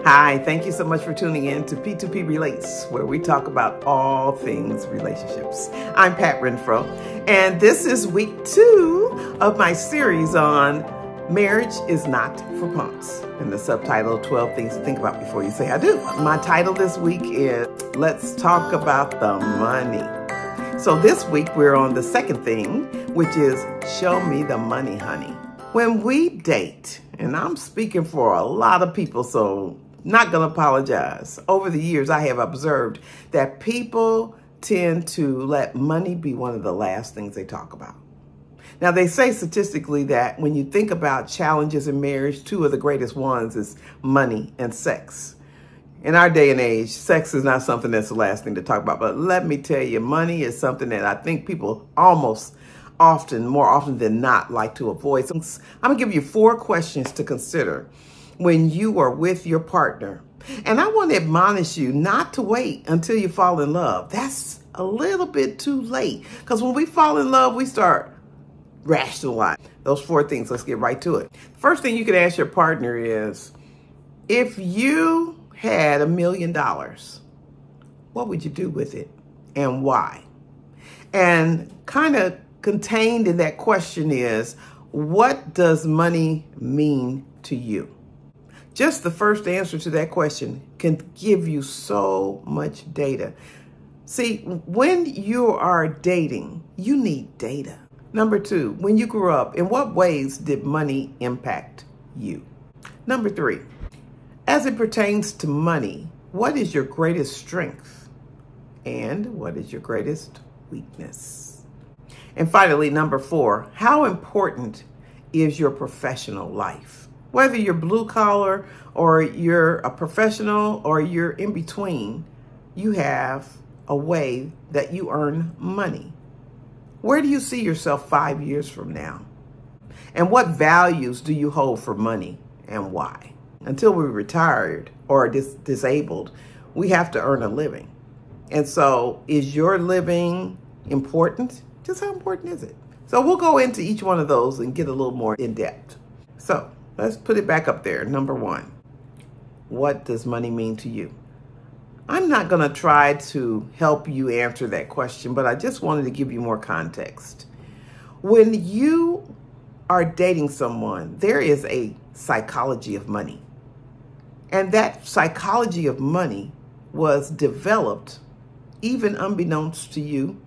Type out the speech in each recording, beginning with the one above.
Hi, thank you so much for tuning in to P2P Relates, where we talk about all things relationships. I'm Pat Renfro, and this is week 2 of my series on Marriage is Not for Punks, and the subtitle, 12 Things to Think About Before You Say I Do. My title this week is Let's Talk About the Money. So this week we're on the second thing, which is Show Me the Money, Honey. When we date, and I'm speaking for a lot of people, so not going to apologize. Over the years, I have observed that people tend to let money be one of the last things they talk about. Now, they say statistically that when you think about challenges in marriage, 2 of the greatest ones is money and sex. In our day and age, sex is not something that's the last thing to talk about. But let me tell you, money is something that I think people more often than not, like to avoid. So I'm going to give you 4 questions to consider when you are with your partner. And I want to admonish you not to wait until you fall in love. That's a little bit too late. Because when we fall in love, we start rationalizing. Those 4 things, let's get right to it. First thing you can ask your partner is, if you had $1 million, what would you do with it and why? And kind of contained in that question is, what does money mean to you? Just the first answer to that question can give you so much data. See, when you are dating, you need data. Number 2, when you grew up, in what ways did money impact you? Number 3, as it pertains to money, what is your greatest strength? And what is your greatest weakness? And finally, number 4, how important is your professional life? Whether you're blue collar or you're a professional or you're in between, you have a way that you earn money. Where do you see yourself 5 years from now? And what values do you hold for money and why? Until we're retired or disabled, we have to earn a living. And so is your living important? Just how important is it? So we'll go into each one of those and get a little more in depth. So let's put it back up there. Number 1, what does money mean to you? I'm not going to try to help you answer that question, but I just wanted to give you more context. When you are dating someone, there is a psychology of money. And that psychology of money was developed, even unbeknownst to you,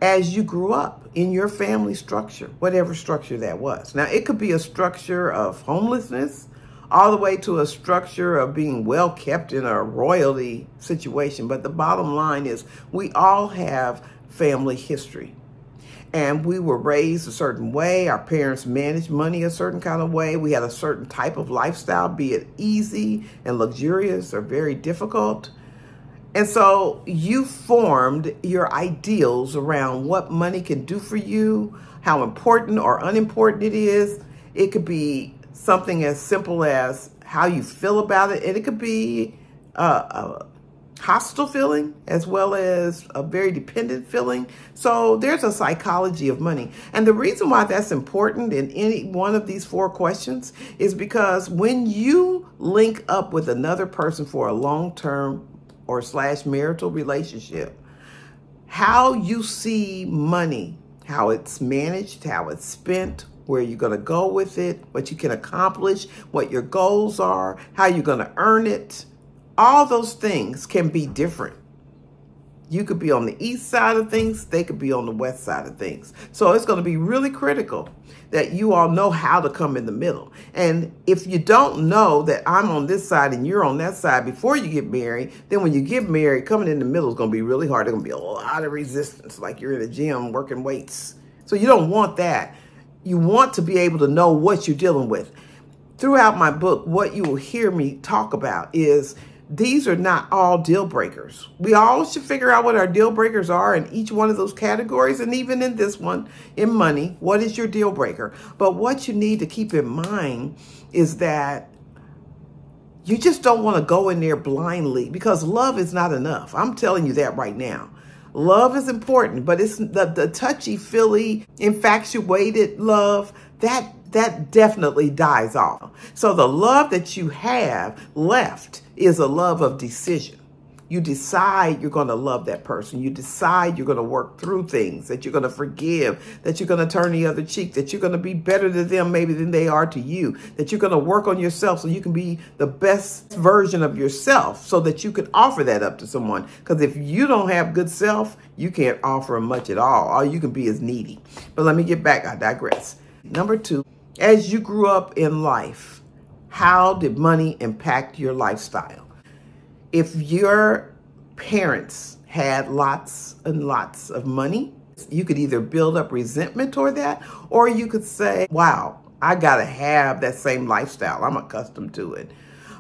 as you grew up in your family structure, whatever structure that was. Now, it could be a structure of homelessness, all the way to a structure of being well kept in a royalty situation. But the bottom line is we all have family history. And we were raised a certain way. Our parents managed money a certain kind of way. We had a certain type of lifestyle, be it easy and luxurious or very difficult. And so you formed your ideals around what money can do for you, how important or unimportant it is. It could be something as simple as how you feel about it. And it could be a hostile feeling as well as a very dependent feeling. So there's a psychology of money. And the reason why that's important in any one of these 4 questions is because when you link up with another person for a long-term or / marital relationship, how you see money, how it's managed, how it's spent, where you're going to go with it, what you can accomplish, what your goals are, how you're going to earn it, all those things can be different. You could be on the east side of things, they could be on the west side of things. So it's going to be really critical that you all know how to come in the middle. And if you don't know that I'm on this side and you're on that side before you get married, then when you get married, coming in the middle is going to be really hard. There's going to be a lot of resistance, like you're in a gym working weights. So you don't want that. You want to be able to know what you're dealing with. Throughout my book, what you will hear me talk about is these are not all deal breakers. We all should figure out what our deal breakers are in each one of those categories. And even in this one, in money, what is your deal breaker? But what you need to keep in mind is that you just don't want to go in there blindly, because love is not enough. I'm telling you that right now. Love is important, but it's the touchy-feely, infatuated love that definitely dies off. So the love that you have left is a love of decision. You decide you're going to love that person. You decide you're going to work through things, that you're going to forgive, that you're going to turn the other cheek, that you're going to be better to them maybe than they are to you, that you're going to work on yourself so you can be the best version of yourself so that you can offer that up to someone. Because if you don't have good self, you can't offer much at all. All you can be is needy. But let me get back. I digress. Number 2, as you grew up in life, how did money impact your lifestyle? If your parents had lots and lots of money, you could either build up resentment toward that, or you could say, wow, I got to have that same lifestyle. I'm accustomed to it.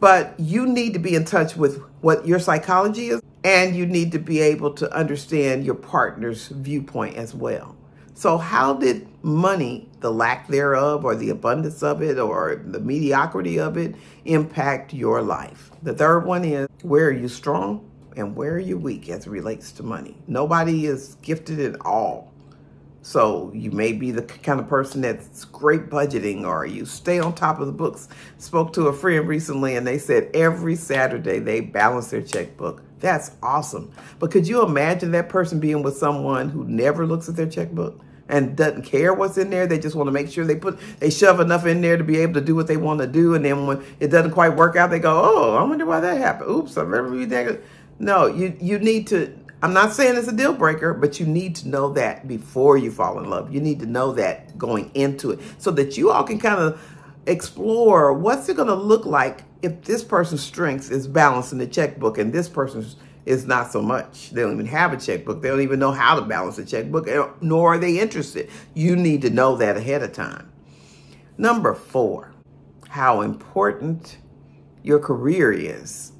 But you need to be in touch with what your psychology is, and you need to be able to understand your partner's viewpoint as well. So how did money, the lack thereof, or the abundance of it, or the mediocrity of it, impact your life? The third one is, where are you strong and where are you weak as it relates to money? Nobody is gifted at all. So you may be the kind of person that's great budgeting, or you stay on top of the books. Spoke to a friend recently and they said every Saturday they balance their checkbook. That's awesome. But could you imagine that person being with someone who never looks at their checkbook and doesn't care what's in there? They just want to make sure they shove enough in there to be able to do what they want to do. And then when it doesn't quite work out, they go, oh, I wonder why that happened. Oops, I remember you that. No, you need to, I'm not saying it's a deal breaker, but you need to know that before you fall in love. You need to know that going into it so that you all can kind of explore what's it going to look like if this person's strength is balancing the checkbook and this person's is not so much. They don't even have a checkbook. They don't even know how to balance a checkbook, nor are they interested. You need to know that ahead of time. Number 4, how important your career is.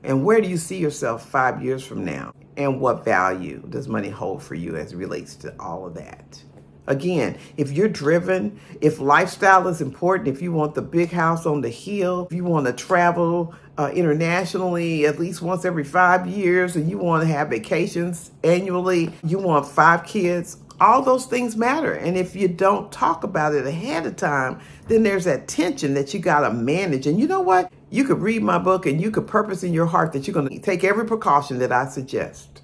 And where do you see yourself 5 years from now? And what value does money hold for you as it relates to all of that? Again, if you're driven, if lifestyle is important, if you want the big house on the hill, if you want to travel internationally at least once every 5 years, and you want to have vacations annually, you want 5 kids, all those things matter. And if you don't talk about it ahead of time, then there's that tension that you got to manage. And you know what? You could read my book and you could purpose in your heart that you're going to take every precaution that I suggest.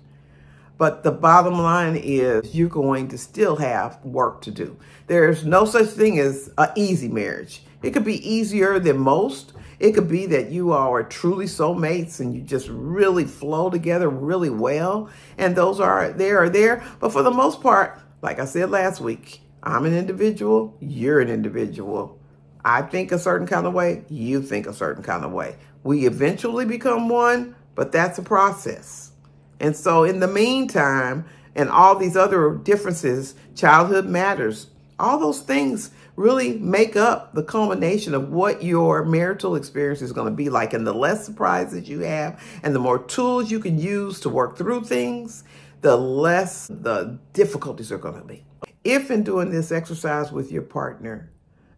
But the bottom line is you're going to still have work to do. There's no such thing as an easy marriage. It could be easier than most. It could be that you all are truly soulmates and you just really flow together really well. And those are there. But for the most part, like I said last week, I'm an individual, you're an individual. I think a certain kind of way, you think a certain kind of way. We eventually become one, but that's a process. And so in the meantime, and all these other differences, childhood matters, all those things really make up the culmination of what your marital experience is going to be like. And the less surprises you have and the more tools you can use to work through things, the less the difficulties are going to be. If in doing this exercise with your partner,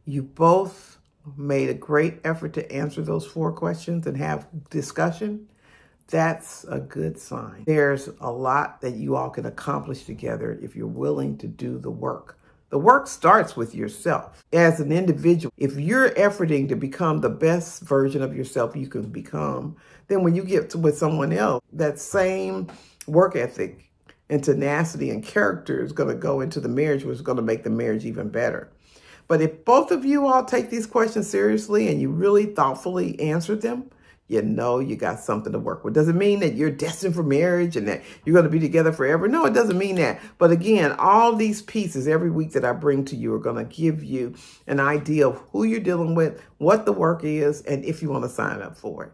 you both made a great effort to answer those 4 questions and have discussion, that's a good sign. There's a lot that you all can accomplish together if you're willing to do the work. The work starts with yourself. As an individual, if you're efforting to become the best version of yourself you can become, then when you get with someone else, that same work ethic and tenacity and character is going to go into the marriage, which is going to make the marriage even better. But if both of you all take these questions seriously and you really thoughtfully answer them, you know you got something to work with. Doesn't mean that you're destined for marriage and that you're going to be together forever. No, it doesn't mean that. But again, all these pieces every week that I bring to you are going to give you an idea of who you're dealing with, what the work is, and if you want to sign up for it.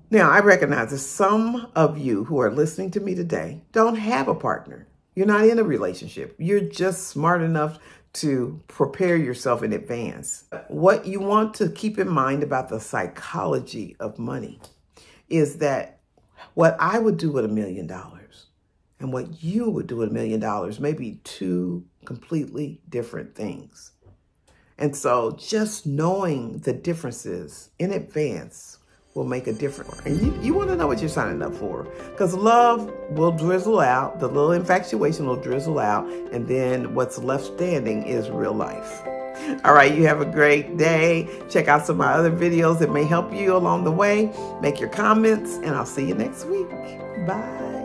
Now, I recognize that some of you who are listening to me today don't have a partner. You're not in a relationship. You're just smart enough to prepare yourself in advance. What you want to keep in mind about the psychology of money is that what I would do with $1 million and what you would do with $1 million may be 2 completely different things. And so just knowing the differences in advance will make a difference. And you want to know what you're signing up for, because love will drizzle out, the little infatuation will drizzle out, and then what's left standing is real life. All right, you have a great day. Check out some of my other videos that may help you along the way. Make your comments, and I'll see you next week. Bye.